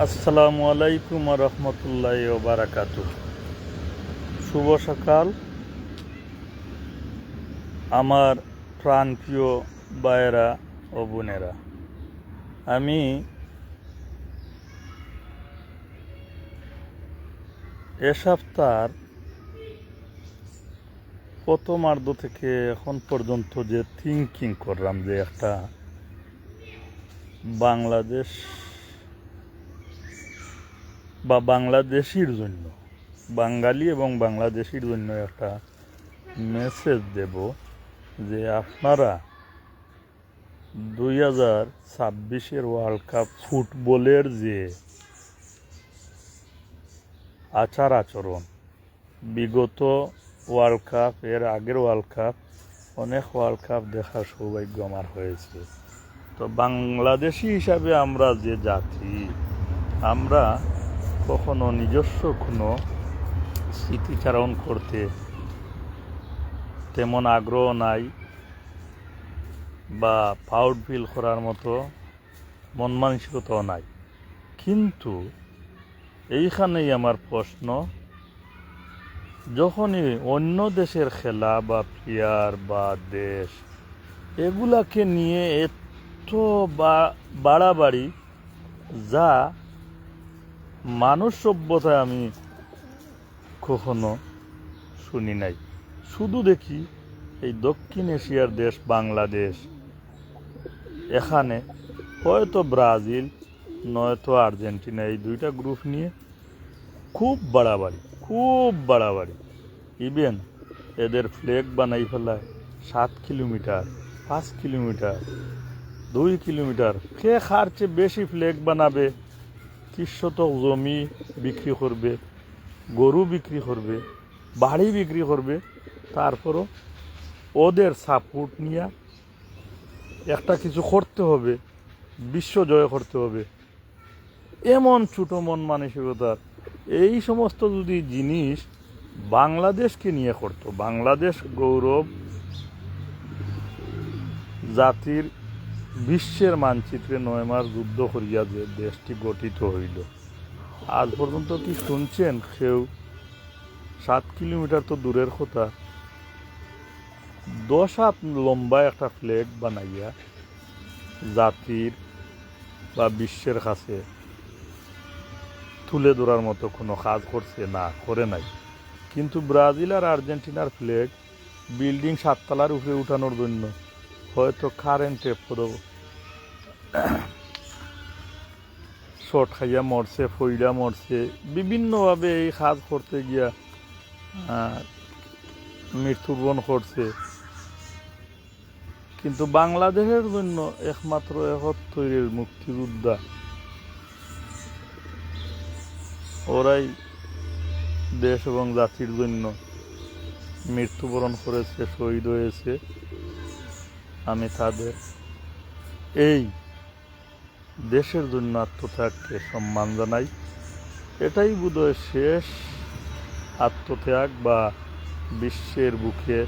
আসসালামু আলাইকুম রহমতুল্লাহি ওয়া বারাকাতুহ। শুভ সকাল আমার প্রাণপ্রিয় ভাইয়েরা ও বোনেরা। আমি এ সপ্তাহের প্রথমার্ধ থেকে এখন পর্যন্ত যে থিঙ্কিং করলাম যে একটা বাংলাদেশ বা বাংলাদেশির জন্য, বাঙালি এবং বাংলাদেশির জন্য একটা মেসেজ দেব যে আপনারা 2026 ওয়ার্ল্ড কাপ ফুটবলের যে আচরণ, বিগত ওয়ার্ল্ড কাপ, এর আগের ওয়ার্ল্ড কাপ, অনেক ওয়ার্ল্ড কাপ দেখার সৌভাগ্য আমার হয়েছে। তো বাংলাদেশি হিসাবে আমরা যে জাতি, আমরা কখনো নিজস্ব কোনো স্মৃতিচারণ করতে তেমন আগ্রহ নাই বা প্রাউড ফিল করার মতো মন মানসিকতাও নাই। কিন্তু এইখানেই আমার প্রশ্ন, যখনই অন্য দেশের খেলা বা প্লেয়ার বা দেশ এগুলাকে নিয়ে এত বাড়াবাড়ি, যা মানুষ সভ্যতায় আমি কখনো শুনি নাই। শুধু দেখি এই দক্ষিণ এশিয়ার দেশ বাংলাদেশ, এখানে হয়তো ব্রাজিল নয়তো আর্জেন্টিনা, এই দুইটা গ্রুপ নিয়ে খুব বাড়াবাড়ি। ইভেন এদের ফ্ল্যাগ বানাই ফেলায় 7 কিলোমিটার, 5 কিলোমিটার, 2 কিলোমিটার। কে কার চেয়ে বেশি ফ্ল্যাগ বানাবে, 30 শতক জমি বিক্রি করবে, গরু বিক্রি করবে, বাড়ি বিক্রি করবে, তারপরও ওদের সাপোর্ট নিয়ে একটা কিছু করতে হবে, বিশ্ব জয় করতে হবে। এমন ছোটো মন মানসিকতার এই সমস্ত যদি জিনিস বাংলাদেশকে নিয়ে করতো, বাংলাদেশ গৌরব জাতির বিশ্বের মানচিত্রে 9 মাস যুদ্ধ করিয়া যে দেশটি গঠিত হইল, আজ পর্যন্ত কি শুনছেন কেউ 7 কিলোমিটার তো দূরের কথা, 10 হাত লম্বা একটা ফ্ল্যাগ বানাইয়া জাতির বা বিশ্বের কাছে তুলে ধরার মতো কোনো কাজ করছে? না, করে নাই। কিন্তু ব্রাজিল আর আর্জেন্টিনার ফ্ল্যাগ বিল্ডিং 7 তলার উপরে উঠানোর জন্য হয়তো কারেন্টে পুরো শর্ট খাইয়া মরছে, ফইরা মরছে, বিভিন্নভাবে এই কাজ করতে গিয়া মৃত্যুবরণ করছে। কিন্তু বাংলাদেশের জন্য একমাত্র 71 মুক্তিযোদ্ধা, ওরাই দেশ এবং জাতির জন্য মৃত্যুবরণ করেছে, শহীদ হয়েছে। আমি তাদের এই দেশের জন্য আত্মত্যাগকে সম্মান জানাই। এটাই বোধহয় শেষ আত্মত্যাগ বা বিশ্বের বুকে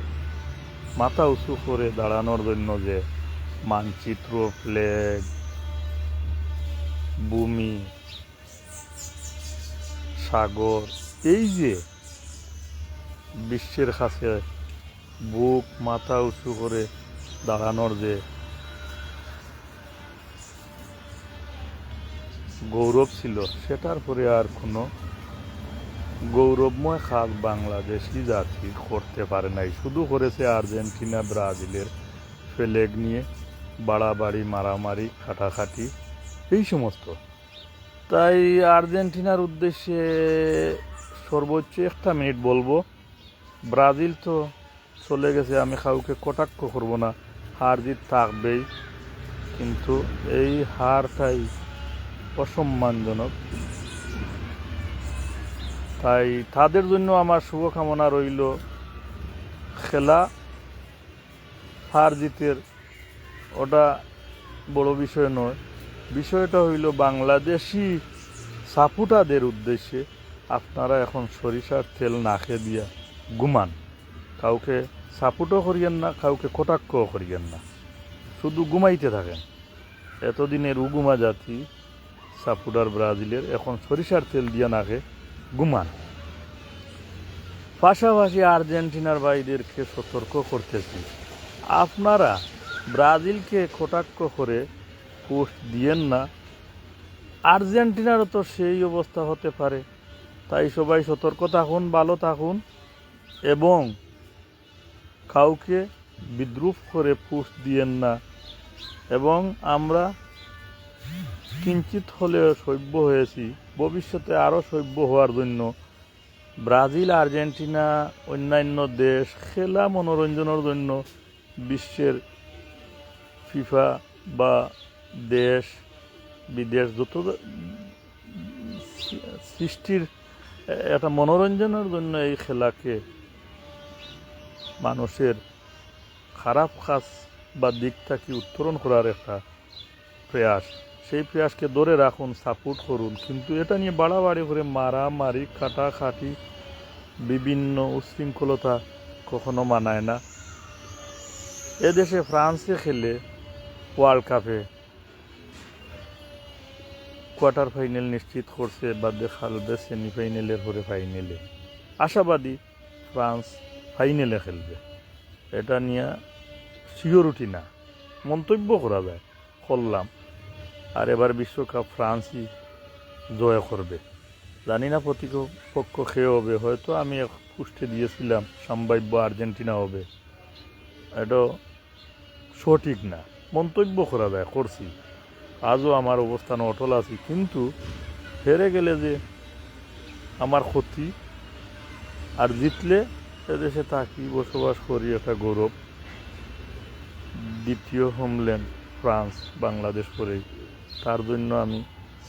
মাথা উঁচু করে দাঁড়ানোর জন্য যে মানচিত্র, ফ্ল্যাগ, ভূমি, সাগর, এই যে বিশ্বের কাছে বুক মাথা উঁচু করে দাঁড়ানোর যে গৌরব ছিল, সেটার পরে আর কোনো গৌরবময় কাজ বাংলাদেশি জাতি করতে পারে নাই। শুধু করেছে আর্জেন্টিনা ব্রাজিলের ফ্ল্যাগ নিয়ে বাড়াবাড়ি, মারামারি, কাটাকাটি, এই সমস্ত। তাই আর্জেন্টিনার উদ্দেশ্যে সর্বোচ্চ 1 মিনিট বলবো, ব্রাজিল তো চলে গেছে, আমি কাউকে কটাক্ষ করব না, হার জিত থাকবেই, কিন্তু এই হারটাই অসম্মানজনক। তাই তাদের জন্য আমার শুভকামনা রইল। খেলা হার জিতের ওটা বড় বিষয় নয়, বিষয়টা হইল বাংলাদেশি সাপোর্টারদের উদ্দেশ্যে, আপনারা এখন সরিষার তেল না খেয়ে দিয়া ঘুমান। কাউকে সাপোর্টও করিয়েন না, কাউকে কটাক্ষও করিয়েন না, শুধু ঘুমাইতে থাকেন। এতদিনের উগুমা জাতি সাপোর্টার ব্রাজিলের এখন সরিষার তেল দিয়ে নাকে ঘুমান। পাশাপাশি আর্জেন্টিনার ভাইদেরকে সতর্ক করতেছি, আপনারা ব্রাজিলকে কটাক্ষ করে পোস্ট দিয়েন না, আর্জেন্টিনারও তো সেই অবস্থা হতে পারে। তাই সবাই সতর্ক থাকুন, ভালো থাকুন এবং কাউকে বিদ্রুপ করে পোস্ট দিয়েন না। এবং আমরা কিঞ্চিত হলেও সভ্য হয়েছি, ভবিষ্যতে আরও সভ্য হওয়ার জন্য ব্রাজিল, আর্জেন্টিনা, অন্যান্য দেশ খেলা মনোরঞ্জনের জন্য বিশ্বের ফিফা বা দেশ বিদেশ যত সৃষ্টির একটা মনোরঞ্জনের জন্য এই খেলাকে মানুষের খারাপ কাজ বা দিক থেকে উত্তরণ করার একটা প্রয়াস, সেই প্রয়াসকে ধরে রাখুন, সাপোর্ট করুন। কিন্তু এটা নিয়ে বাড়াবাড়ি করে মারামারি, কাটাকাটি, বিভিন্ন উচ্ছৃঙ্খলতা কখনো মানায় না। এদেশে ফ্রান্সে খেলে ওয়ার্ল্ড কাপে কোয়ার্টার ফাইনাল নিশ্চিত করছে, বা দেখালবে সেমিফাইনালের পরে ফাইনালে। আশাবাদী ফ্রান্স ফাইনালে খেলবে, এটা নিয়ে সিওরিটি না, মন্তব্য করা যায়, করলাম। আর এবার বিশ্বকাপ ফ্রান্সই জয় করবে। জানি না প্রতিপক্ষ খেয়ে হবে, হয়তো আমি এক পুষ্টে দিয়েছিলাম সম্ভাব্য আর্জেন্টিনা হবে, এটা সঠিক না, মন্তব্য করা যায়, করছি। আজও আমার অবস্থান অটল আছি, কিন্তু হেরে গেলে যে আমার ক্ষতি, আর জিতলে এদেশে থাকি, বসবাস করি, একটা গৌরব। দ্বিতীয় হোমল্যান্ড ফ্রান্স বাংলাদেশ করেই, তার জন্য আমি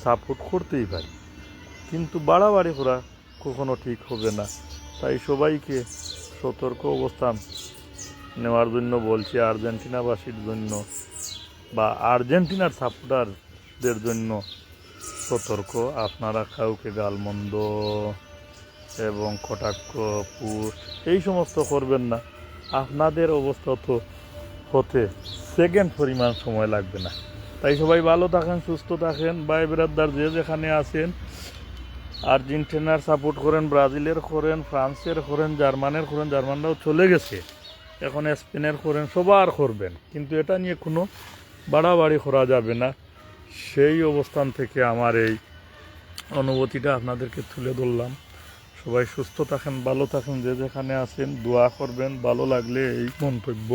সাপোর্ট করতেই পারি, কিন্তু বাড়াবাড়ি করা কখনো ঠিক হবে না। তাই সবাইকে সতর্ক অবস্থান নেওয়ার জন্য বলছি, আর্জেন্টিনাবাসীর জন্য বা আর্জেন্টিনার সাপোর্টারদের জন্য সতর্ক, আপনারা কাউকে গালমন্দ এবং কটাক্ষ, পোস্ট এই সমস্ত করবেন না। আপনাদের অবস্থা তো হতে সেকেন্ড পরিমাণ সময় লাগবে না। তাই সবাই ভালো থাকেন, সুস্থ থাকেন, ভাই ব্রাদার যে যেখানে আছেন। আর্জেন্টিনার সাপোর্ট করেন, ব্রাজিলের করেন, ফ্রান্সের করেন, জার্মানের করেন, জার্মানরাও চলে গেছে, এখন স্পেনের করেন, সবার করবেন, কিন্তু এটা নিয়ে কোনো বাড়াবাড়ি করা যাবে না। সেই অবস্থান থেকে আমার এই অনুভূতিটা আপনাদেরকে তুলে ধরলাম। সবাই সুস্থ থাকেন, ভালো থাকেন, যে যেখানে আছেন, দোয়া করবেন। ভালো লাগলে এই মন্তব্য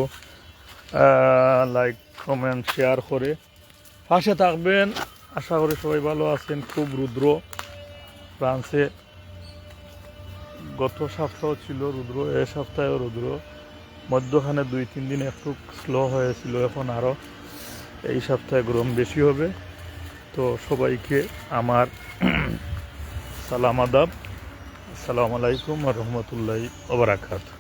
লাইক, কমেন্ট, শেয়ার করে পাশে থাকবেন। আশা করি সবাই ভালো আছেন। খুব রুদ্র ফ্রান্সে, গত সপ্তাহ ছিল রুদ্র, এ সপ্তাহেও রুদ্র, মধ্যখানে 2-3 দিন একটু স্লো হয়েছিল, এখন আরও এই সপ্তাহে গরম বেশি হবে। তো সবাইকে আমার সালাম আদাব, আসসালামু আলাইকুম ওয়া রাহমাতুল্লাহি ওয়া বারাকাতুহু।